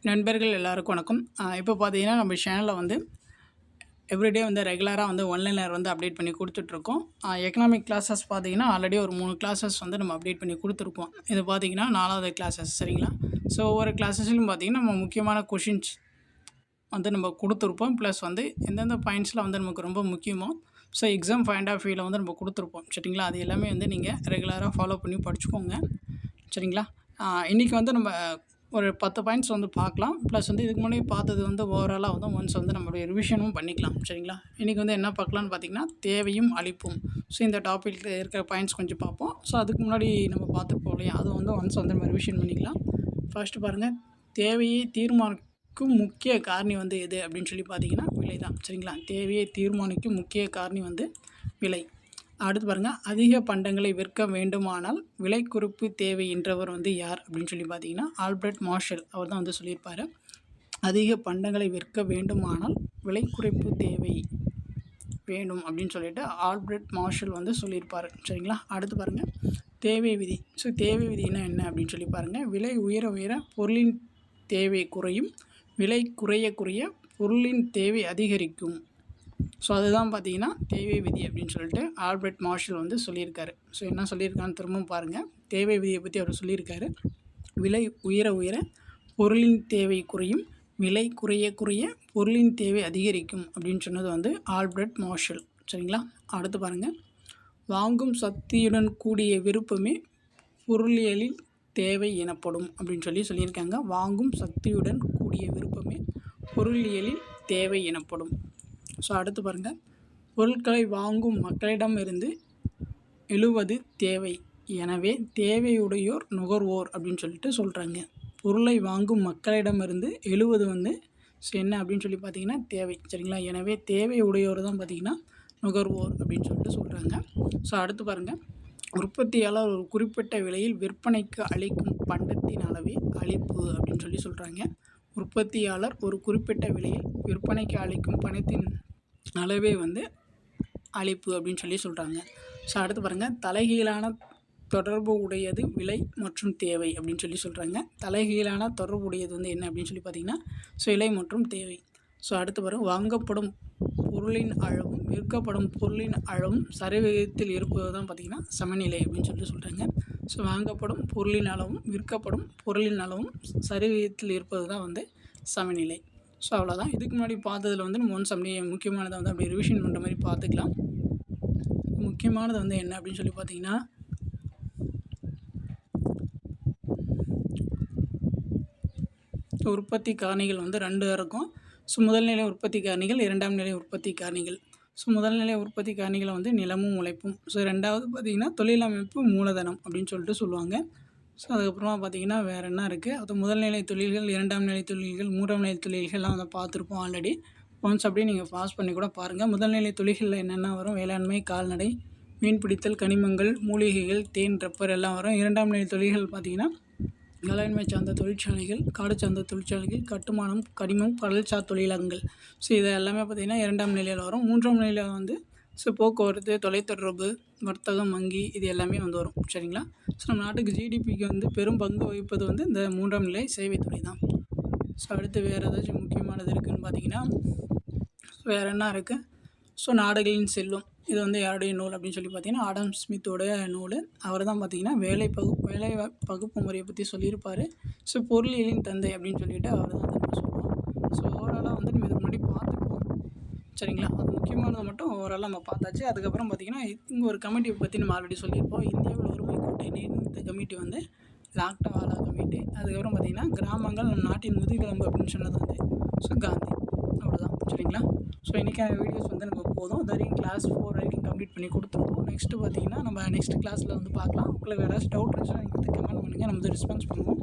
நண்பர்கள் எல்லாருக்கும் வணக்கம். இப்போ பார்த்தீங்கன்னா, நம்ம சேனல்ல வந்து எவ்ரிடே வந்து ரெகுலரா வந்து ஒன்லைனர் வந்து அப்டேட் பண்ணி குடுத்துட்ருக்கோம். எக்கனாமிக் கிளாஸஸ் பார்த்தீங்கன்னா, ஆல்ரெடி ஒரு 3 கிளாஸஸ் வந்து நம்ம அப்டேட் பண்ணி குடுத்துருக்கோம். இது பார்த்தீங்கன்னா 4வது கிளாஸஸ் சரிங்களா? ஸோ ஒவ்வொரு கிளாஸஸ்லயும் பார்த்தீங்கன்னா, நம்ம முக்கியமான கொஷின்ஸ் வந்து நம்ம குடுத்துருப்போம். ப்ளஸ் வந்து எந்தெந்த பாயிண்ட்ஸ்ல வந்து நமக்கு ரொம்ப முக்கியமோ, ஸோ எக்ஸாம் பாயிண்ட் ஆஃப் வியூல வந்து நம்ம குடுத்துருப்போம். சரிங்களா? அது எல்லாமே வந்து நீங்க ரெகுலரா ஃபாலோ பண்ணி படிச்சுக்கோங்க. சரிங்களா? இன்னைக்கு வந்து நம்ம ஒரு 10 பாயிண்ட்ஸ் வந்து பார்க்கலாம். ப்ளஸ் வந்து இதுக்கு முன்னாடி பார்த்தது வந்து ஓவராலா வந்து ஒன்ஸ் வந்து நம்மளுடைய ரிவிஷனும் பண்ணிக்கலாம். சரிங்களா? இன்னைக்கு வந்து என்ன பார்க்கலான்னு பார்த்தீங்கன்னா, தேவையும் அளிப்பும். ஸோ இந்த டாபிக்ல இருக்கிற பாயிண்ட்ஸ் கொஞ்சம் பார்ப்போம். ஸோ அதுக்கு முன்னாடி நம்ம பார்த்துருப்போம் இல்லையா? அது வந்து ஒன்ஸ் வந்து நம்ம ரிவிஷன் பண்ணிக்கலாம். ஃபர்ஸ்ட்டு பாருங்க, தேவையை தீர்மானிக்கும் முக்கிய காரணி வந்து எது அப்படின்னு சொல்லி பார்த்தீங்கன்னா, விலை தான். சரிங்களா? தேவையை தீர்மானிக்கும் முக்கிய காரணி வந்து விலை. அடுத்து பாருங்க, அதிக பண்டங்களை விற்க வேண்டுமானால் விலை குறைப்பு தேவை என்றவர் வந்து யார் அப்படின்னு சொல்லி பார்த்தீங்கன்னா, ஆல்பிரட் மார்ஷல் அவர் தான் வந்து சொல்லியிருப்பாரு. அதிக பண்டங்களை விற்க வேண்டுமானால் விலை குறைப்பு தேவை வேணும் அப்படின்னு சொல்லிட்டு ஆல்பிரட் மார்ஷல் வந்து சொல்லியிருப்பாரு. சரிங்களா? அடுத்து பாருங்க, தேவை விதி. ஸோ தேவை விதினா என்ன அப்படின்னு சொல்லி பாருங்க, விலை உயர உயர பொருளின் தேவை குறையும், விலை குறைய குறைய பொருளின் தேவை அதிகரிக்கும். ஸோ அதுதான் பார்த்தீங்கன்னா தேவை விதி அப்படின்னு சொல்லிட்டு ஆல்பர்ட் மார்ஷல் வந்து சொல்லியிருக்காரு. ஸோ என்ன சொல்லியிருக்கான்னு திரும்பவும் பாருங்கள். தேவை விதியை பற்றி அவர் சொல்லியிருக்காரு. விலை உயர உயர பொருளின் தேவை குறையும், விலை குறைய குறைய பொருளின் தேவை அதிகரிக்கும் அப்படின்னு சொன்னது வந்து ஆல்பர்ட் மார்ஷல். சரிங்களா? அடுத்து பாருங்கள், வாங்கும் சக்தியுடன் கூடிய விருப்பமே பொருளியலில் தேவை எனப்படும் அப்படின்னு சொல்லியிருக்காங்க. வாங்கும் சக்தியுடன் கூடிய விருப்பமே பொருளியலில் தேவை எனப்படும். ஸோ அடுத்து பாருங்கள், பொருட்களை வாங்கும் மக்களிடமிருந்து எழுவது தேவை, எனவே தேவையுடையோர் நுகர்வோர் அப்படின்னு சொல்லிட்டு சொல்கிறாங்க. பொருளை வாங்கும் மக்களிடமிருந்து எழுவது வந்து என்ன அப்படின்னு சொல்லி பார்த்தீங்கன்னா தேவை. சரிங்களா? எனவே தேவையுடையோர் தான் பார்த்தீங்கன்னா நுகர்வோர் அப்படின்னு சொல்லிட்டு சொல்கிறாங்க. ஸோ அடுத்து பாருங்கள், உற்பத்தியாளர் ஒரு குறிப்பிட்ட விலையில் விற்பனைக்கு அளிக்கும் பண்டத்தின் அளவே அளிப்பு அப்படின்னு சொல்கிறாங்க. உற்பத்தியாளர் ஒரு குறிப்பிட்ட விலையில் விற்பனைக்கு அளிக்கும் பணத்தின் அளவே வந்து அளிப்பு அப்படின்னு சொல்கிறாங்க. ஸோ அடுத்து பாருங்கள், தலைகீழான தொடர்பு உடையது விலை மற்றும் தேவை அப்படின்னு சொல்கிறாங்க. தலைகீழான தொடர்பு உடையது வந்து என்ன அப்படின்னு சொல்லி பார்த்தீங்கன்னா விலை மற்றும் தேவை. ஸோ அடுத்து பாருங்கள், வாங்கப்படும் பொருளின் அளவும் விற்கப்படும் பொருளின் அளவும் சரிவிகிதத்தில் இருப்பது தான் பார்த்திங்கன்னா சமநிலை அப்படின்னு சொல்கிறாங்க. ஸோ வாங்கப்படும் பொருளின் அளவும் விற்கப்படும் பொருளின் அளவும் சரிவிகிதத்தில் இருப்பது தான் வந்து சமநிலை. ஸோ அவ்வளோதான். இதுக்கு முன்னாடி பார்த்ததில் வந்து நம்ம ஒன்ஸ் அப்படியே முக்கியமானதை வந்து அப்படியே ரிவிஷன் பண்ணுற மாதிரி பார்த்துக்கலாம். முக்கியமானது வந்து என்ன அப்படின்னு சொல்லி பார்த்தீங்கன்னா, உற்பத்தி காரணிகள் வந்து 2 இருக்கும். ஸோ முதல்நிலை உற்பத்தி காரணிகள், 2ஆம் நிலை உற்பத்தி காரணிகள். ஸோ முதல்நிலை உற்பத்தி காரணிகளை வந்து நிலமும் உழைப்பும். ஸோ 2வது பார்த்திங்கன்னா தொழிலமைப்பு மூலதனம் அப்படின்னு சொல்லுவாங்க. ஸோ அதுக்கப்புறமா பார்த்திங்கன்னா வேறு என்ன இருக்குது, அது முதல்நிலை தொழில்கள், 2ஆம் நிலை தொழில்கள், 3ஆம் நிலை தொழில்கள்லாம் வந்து பார்த்துருப்போம் ஆல்ரெடி. ஒன்ஸ் அப்படியே நீங்கள் பாஸ் பண்ணி கூட பாருங்கள். முதல்நிலை தொழில்களில் என்னென்ன வரும், வேளாண்மை, கால்நடை, மீன்பிடித்தல், கனிமங்கள், மூலிகைகள், தேன், ரப்பர் எல்லாம் வரும். 2ஆம் நிலை தொழில்கள் பார்த்திங்கன்னா வேளாண்மை சார்ந்த தொழிற்சாலைகள், காடு சார்ந்த தொழிற்சாலைகள், கட்டுமானம், கனிமம், கடல்சார் தொழிலகங்கள். ஸோ இது எல்லாமே பார்த்திங்கன்னா 2ஆம் நிலையில் வரும். 3ஆம் நிலையில் வந்து போக்குவரத்து, தொலைத்தொடர்பு, வர்த்தகம், வங்கி இது எல்லாமே வந்து வரும். சரிங்களா? ஸோ நம்ம நாட்டுக்கு ஜிடிபிக்கு வந்து பெரும் பங்கு வகிப்பது வந்து இந்த 3ஆம் நிலை சேவைத்துறை தான். ஸோ அடுத்து வேறு ஏதாச்சும் முக்கியமானது இருக்குதுன்னு பார்த்தீங்கன்னா, வேறு என்ன இருக்குது, ஸோ நாடுகளின் செல்வம், இது வந்து யாருடைய நூல் அப்படின்னு சொல்லி பார்த்தீங்கன்னா ஆடம் ஸ்மித்தோடைய நூல். அவர் தான் பார்த்தீங்கன்னா வேலை பகுப்பு முறையை பற்றி சொல்லியிருப்பார். ஸோ பொருளியலின் தந்தை அப்படின்னு சொல்லிட்டு அவர் தான் வந்து சொல்லுவோம். ஸோ ஓவராலாக வந்து நம்ம இதுக்கு முன்னாடி பார்த்துருப்போம். சரிங்களா? அது முக்கியமானதை மட்டும் ஓவராலாக நம்ம பார்த்தாச்சு. அதுக்கப்புறம் பார்த்திங்கன்னா இங்கே ஒரு கமிட்டியை பற்றி நம்ம ஆல்ரெடி சொல்லியிருப்போம். இந்தியாவில் ஒருமை கோட்டை நிர்ணயித்த கமிட்டி வந்து லாக்டவாலா கமிட்டி. அதுக்கப்புறம் பார்த்திங்கன்னா கிராமங்கள் நம் நாட்டின் முதுகெலும்பு அப்படின்னு சொன்னது வந்து காந்தி. அவ்வளோதான். சரிங்களா? ஸோ இன்றைக்கான வீடியோஸ் வந்து நம்ம போதும். அது வரைக்கும் கிளாஸ் 4 வரைக்கும் கம்ப்ளீட் பண்ணி கொடுத்துருக்கோம். நெக்ஸ்ட்டு பார்த்திங்கன்னா நம்ம நெக்ஸ்ட் கிளாஸில் வந்து பார்க்கலாம். உங்களுக்கு வேறு ஏதாச்சும் டவுட் இருந்துச்சுன்னா நீங்கள் வந்து கமெண்ட் பண்ணுங்கள், நம்ம வந்து ரெஸ்பான்ஸ் பண்ணுவோம்.